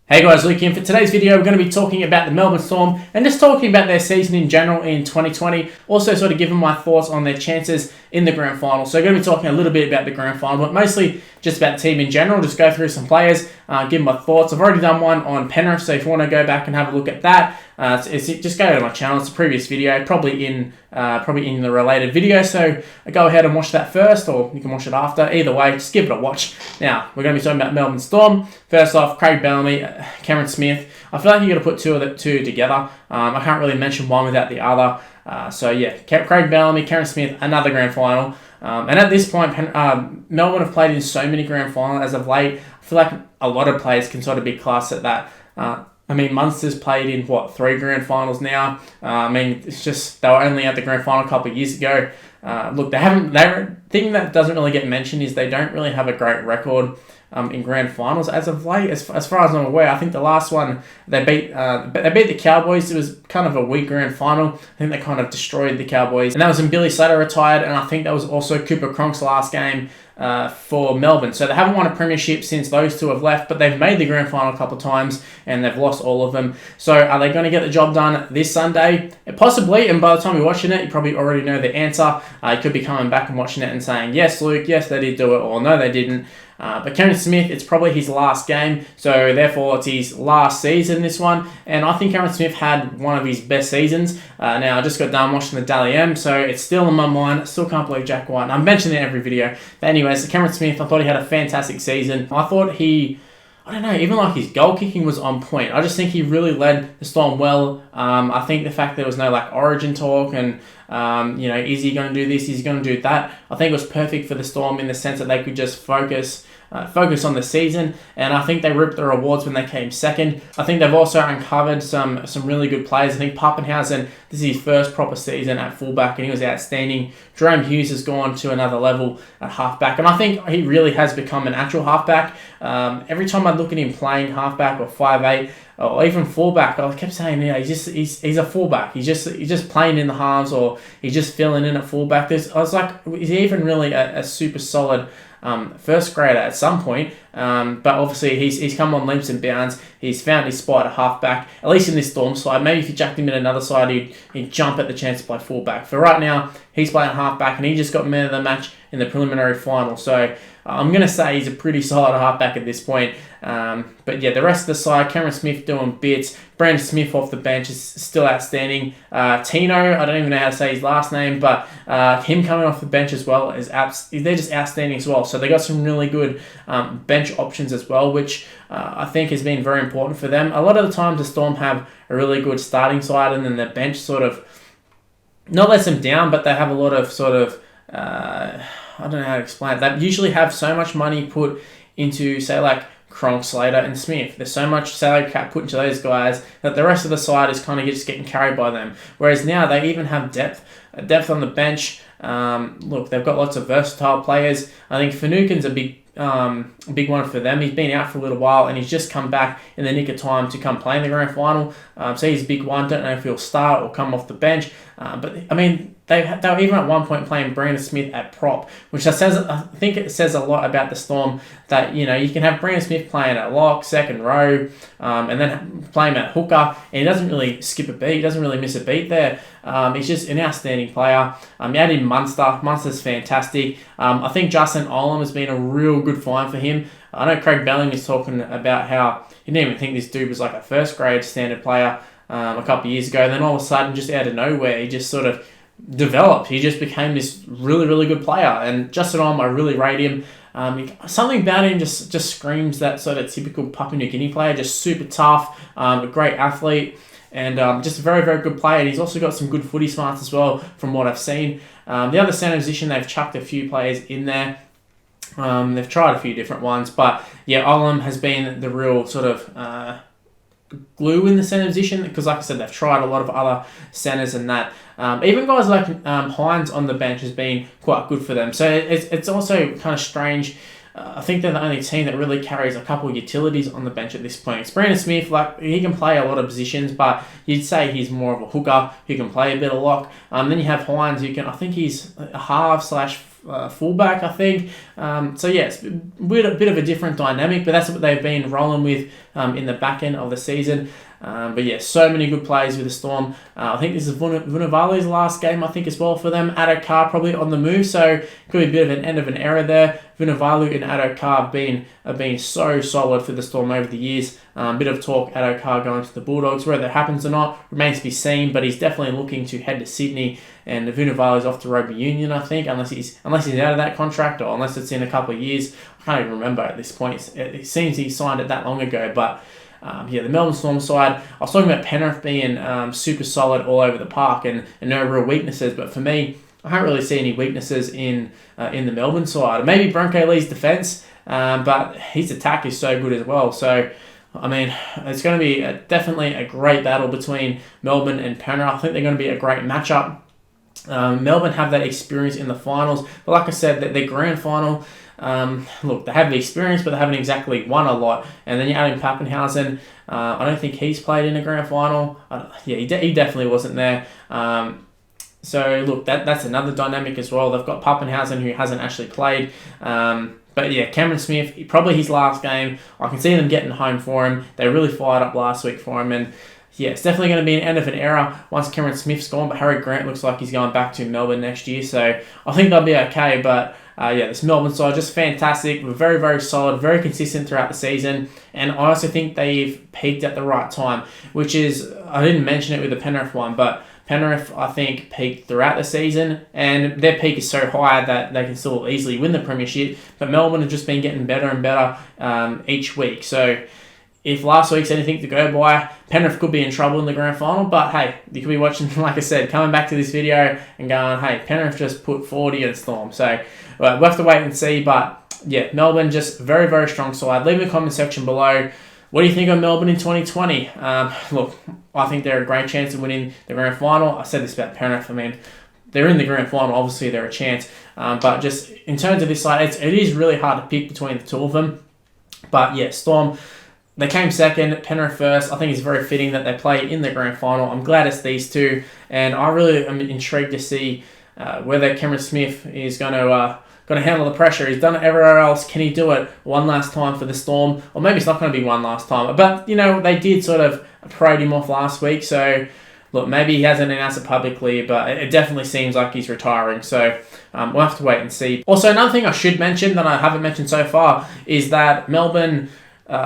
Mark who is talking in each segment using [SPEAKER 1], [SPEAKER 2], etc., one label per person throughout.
[SPEAKER 1] Hey guys, Luke here. For today's video, we're going to be talking about the Melbourne Storm and just talking about their season in general in 2020. Also sort of giving my thoughts on their chances in the grand final. So I'm going to be talking a little bit about the grand final, but mostly just about the team in general. Just go through some players, give my thoughts. I've already done one on Penrith, so if you want to go back and have a look at that, just go to my channel. It's a previous video, probably in the related video. So go ahead and watch that first, or you can watch it after. Either way, just give it a watch. Now we're going to be talking about Melbourne Storm. First off, Craig Bellamy, Cameron Smith. I feel like you got to put two together. I can't really mention one without the other. So yeah, Craig Bellamy, Cameron Smith, another grand final. And at this point, Melbourne have played in so many grand finals as of late. I feel like a lot of players can sort of be classed at that. Munster's played in, 3 grand finals now. It's just they were only at the grand final a couple of years ago. The thing that doesn't really get mentioned is they don't really have a great record in grand finals as of late. As far as I'm aware, I think the last one they beat the Cowboys. It was kind of a weak grand final. I think they kind of destroyed the Cowboys, and that was when Billy Slater retired, and I think that was also Cooper Cronk's last game for Melbourne. So they haven't won a premiership since those two have left, but they've made the grand final a couple of times and they've lost all of them. So are they going to get the job done this Sunday? Possibly, and by the time you're watching it, you probably already know the answer. You could be coming back and watching it and saying, yes, Luke, yes, they did do it, or no, they didn't. But Cameron Smith, it's probably his last game, so therefore it's his last season, this one. And I think Cameron Smith had one of his best seasons. Now, I just got done watching the Dally M, so it's still in my mind. I still can't believe Jack White. And I'm mentioning it in every video. But anyways, Cameron Smith, I thought he had a fantastic season. I thought even like his goal kicking was on point. I just think he really led the Storm well. I think the fact there was no origin talk and is he going to do this? Is he going to do that? I think it was perfect for the Storm in the sense that they could just focus on the season, and I think they reaped the rewards when they came second. I think they've also uncovered some really good players. I think Papenhuyzen, this is his first proper season at fullback, and he was outstanding. Jerome Hughes has gone to another level at halfback, and I think he really has become an actual halfback. Every time I look at him playing halfback or 5'8", or even fullback, I kept saying, he's a fullback. He's just playing in the halves, or he's just filling in at fullback. I was like, is he even really a super solid first grader at some point? But obviously he's come on leaps and bounds. He's found his spot at halfback, at least in this Storm side. Maybe if you jacked him in another side, he'd jump at the chance to play fullback. For right now, he's playing halfback, and he just got man of the match in the preliminary final. So I'm going to say he's a pretty solid halfback at this point. But yeah, the rest of the side, Cameron Smith doing bits. Brandon Smith off the bench is still outstanding. Tino, I don't even know how to say his last name, but him coming off the bench as well they're just outstanding as well. So they got some really good bench options as well, which I think has been very important for them. A lot of the times the Storm have a really good starting side, and then the bench sort of not lets them down, but they have a lot of I don't know how to explain it. They usually have so much money put into, say, like Cronk, Slater, and Smith. There's so much salary cap put into those guys that the rest of the side is kind of just getting carried by them. Whereas now they even have depth on the bench. Look, they've got lots of versatile players. I think Finucane's a big one for them. He's been out for a little while, and he's just come back in the nick of time to come play in the grand final. So he's a big one. Don't know if he'll start or come off the bench. But they were even at one point playing Brandon Smith at prop, which I think it says a lot about the Storm that you can have Brandon Smith playing at lock, second row, and then play him at hooker, and he doesn't really skip a beat. He doesn't really miss a beat there. He's just an outstanding player. You add in Munster. Munster's fantastic. I think Justin Olam has been a real good find for him. I know Craig Bellamy was talking about how he didn't even think this dude was like a first grade standard player a couple of years ago. And then all of a sudden, just out of nowhere, he just sort of developed. He just became this really, really good player. And Justin Olam, I really rate him. Something about him just screams that sort of typical Papua New Guinea player, just super tough, a great athlete, and just a very, very good player. And he's also got some good footy smarts as well, from what I've seen. The other centre position, they've chucked a few players in there. They've tried a few different ones, but yeah, Olam has been the real sort of glue in the centre position, because like I said, they've tried a lot of other centres and that. Even guys like Hines on the bench has been quite good for them. So it's also kind of strange. I think they're the only team that really carries a couple of utilities on the bench at this point. It's Brandon Smith, he can play a lot of positions, but you'd say he's more of a hooker who can play a bit of lock. Then you have Hines, I think he's a half / fullback, I think. So yes, a bit of a different dynamic, but that's what they've been rolling with in the back end of the season. But yeah, so many good plays with the Storm. I think this is Vunivalu's last game, I think, as well for them. Addo-carr probably on the move, so could be a bit of an end of an era there. Vunivalu and addo-carr have been so solid for the Storm over the years. Bit of talk, addo-carr going to the Bulldogs. Whether that happens or not remains to be seen, but he's definitely looking to head to Sydney, and Vunivalu's off to rugby union, I think, unless he's out of that contract, or unless it's in a couple of years. I can't even remember at this point. It seems he signed it that long ago, but the Melbourne Storm side, I was talking about Penrith being super solid all over the park and no real weaknesses, but for me, I can't really see any weaknesses in the Melbourne side. Maybe Bronco Lee's defence, but his attack is so good as well. So, I mean, it's going to be definitely a great battle between Melbourne and Penrith. I think they're going to be a great matchup. Melbourne have that experience in the finals, but like I said, their grand final, look, they have the experience, but they haven't exactly won a lot. And then you add in Papenhuyzen. I don't think he's played in a grand final. He definitely wasn't there. So look, that's another dynamic as well. They've got Papenhuyzen, who hasn't actually played. But yeah, Cameron Smith, probably his last game. I can see them getting home for him. They really fired up last week for him, and yeah, it's definitely going to be an end of an era once Cameron Smith's gone, but Harry Grant looks like he's going back to Melbourne next year, so I think they'll be okay. But this Melbourne side, just fantastic. We're very, very solid, very consistent throughout the season, and I also think they've peaked at the right time, which is, I didn't mention it with the Penrith one, but Penrith, I think, peaked throughout the season, and their peak is so high that they can still easily win the premiership, but Melbourne have just been getting better and better each week. So if last week's anything to go by, Penrith could be in trouble in the grand final, but hey, you could be watching, like I said, coming back to this video and going, hey, Penrith just put 40 on Storm. So we'll have to wait and see, but yeah, Melbourne just very, very strong side. Leave in the comment section below, what do you think of Melbourne in 2020? Look, I think they're a great chance of winning the grand final. I said this about Penrith. I mean, they're in the grand final, obviously they're a chance, but just in terms of this side, it is really hard to pick between the two of them. But yeah, Storm, they came second, Penrith first. I think it's very fitting that they play in the grand final. I'm glad it's these two, and I really am intrigued to see whether Cameron Smith is going to handle the pressure. He's done it everywhere else. Can he do it one last time for the Storm? Or maybe it's not going to be one last time. But, you know, they did sort of parade him off last week, so look, maybe he hasn't announced it publicly, but it definitely seems like he's retiring. So we'll have to wait and see. Also, another thing I should mention that I haven't mentioned so far is that Melbourne,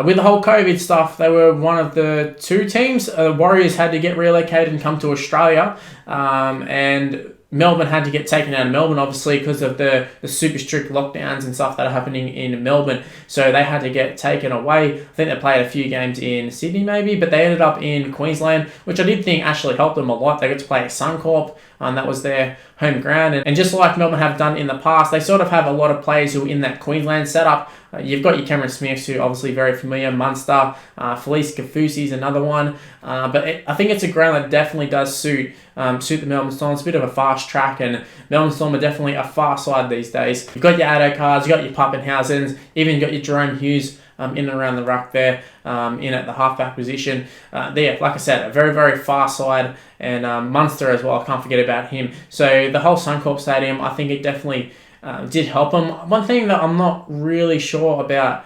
[SPEAKER 1] with the whole COVID stuff, they were one of the two teams. The Warriors had to get relocated and come to Australia, and Melbourne had to get taken out of Melbourne, obviously, because of the super strict lockdowns and stuff that are happening in Melbourne. So they had to get taken away. I think they played a few games in Sydney, maybe, but they ended up in Queensland, which I did think actually helped them a lot. They got to play at Suncorp, and that was their home ground. And just like Melbourne have done in the past, they sort of have a lot of players who are in that Queensland setup. You've got your Cameron Smiths, who obviously very familiar, Munster, Felice Kafusi is another one. But I think it's a ground that definitely does suit the Melbourne Storm. It's a bit of a fast track, and Melbourne Storm are definitely a fast side these days. You've got your addo-carrs, you've got your Papenhuysens, even you've got your Jerome Hughes in and around the ruck there, in at the halfback position. There, like I said, a very, very fast side, and Munster as well, I can't forget about him. So the whole Suncorp Stadium, I think it definitely did help them. One thing that I'm not really sure about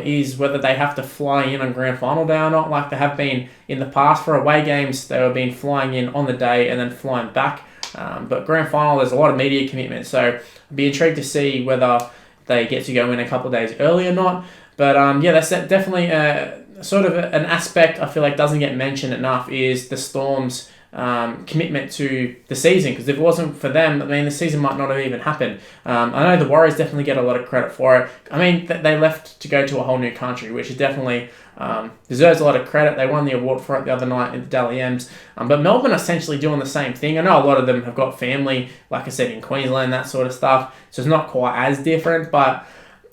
[SPEAKER 1] is whether they have to fly in on grand final day or not, like they have been in the past. For away games, they were been flying in on the day and then flying back. But grand final, there's a lot of media commitment, so I'd be intrigued to see whether they get to go in a couple of days early or not. But yeah, that's definitely sort of an aspect I feel like doesn't get mentioned enough, is the Storm's commitment to the season, because if it wasn't for them, I mean, the season might not have even happened. I know the Warriors definitely get a lot of credit for it. I mean, they left to go to a whole new country, which is definitely deserves a lot of credit. They won the award for it the other night in the Dally M's. But Melbourne are essentially doing the same thing. I know a lot of them have got family, like I said, in Queensland, that sort of stuff, so it's not quite as different, but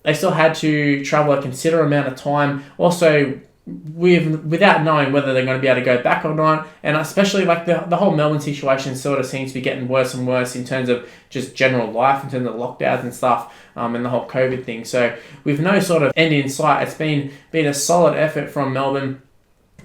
[SPEAKER 1] they still had to travel a considerable amount of time. Also, without knowing whether they're going to be able to go back or not, and especially like the whole Melbourne situation sort of seems to be getting worse and worse in terms of just general life, in terms of lockdowns and stuff, and the whole COVID thing. So with no sort of end in sight, it's been a solid effort from Melbourne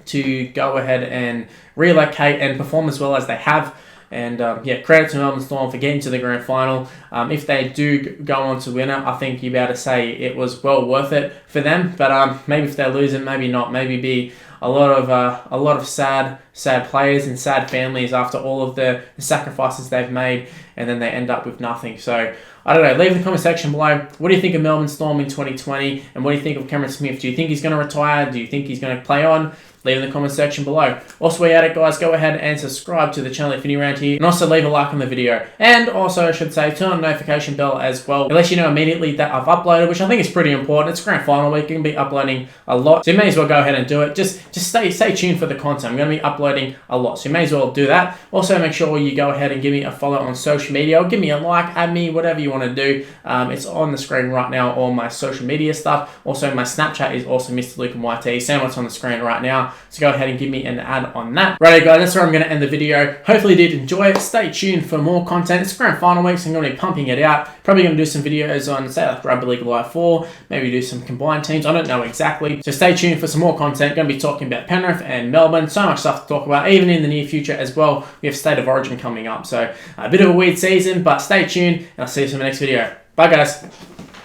[SPEAKER 1] to go ahead and relocate and perform as well as they have. And yeah, credit to Melbourne Storm for getting to the grand final. If they do go on to win it, I think you'll be able to say it was well worth it for them. But maybe if they lose it, maybe not. Maybe be a lot of sad players and sad families after all of the sacrifices they've made, and then they end up with nothing. So I don't know. Leave in the comment section below. What do you think of Melbourne Storm in 2020? And what do you think of Cameron Smith? Do you think he's going to retire? Do you think he's going to play on? Leave in the comment section below. Also, while you're at it, guys, go ahead and subscribe to the channel if you're new around here. And also leave a like on the video. And also, I should say, turn on the notification bell as well. It lets you know immediately that I've uploaded, which I think is pretty important. It's grand final week. You can be uploading a lot. So you may as well go ahead and do it. Just stay tuned for the content. I'm going to be uploading a lot. So you may as well do that. Also, make sure you go ahead and give me a follow on social media. Or give me a like, add me, whatever you want to do. It's on the screen right now, all my social media stuff. Also, my Snapchat is also Mr. Luke and YT. Same what's on the screen right now. So go ahead and give me an ad on that. Righto guys, that's where I'm going to end the video. Hopefully you did enjoy it. Stay tuned for more content. It's grand final week, so I'm going to be pumping it out. Probably going to do some videos on, say, like Rugby League Live 4. Maybe do some combined teams. I don't know exactly. So stay tuned for some more content. Going to be talking about Penrith and Melbourne. So much stuff to talk about, even in the near future as well. We have State of Origin coming up. So a bit of a weird season, but stay tuned, and I'll see you in the next video. Bye guys.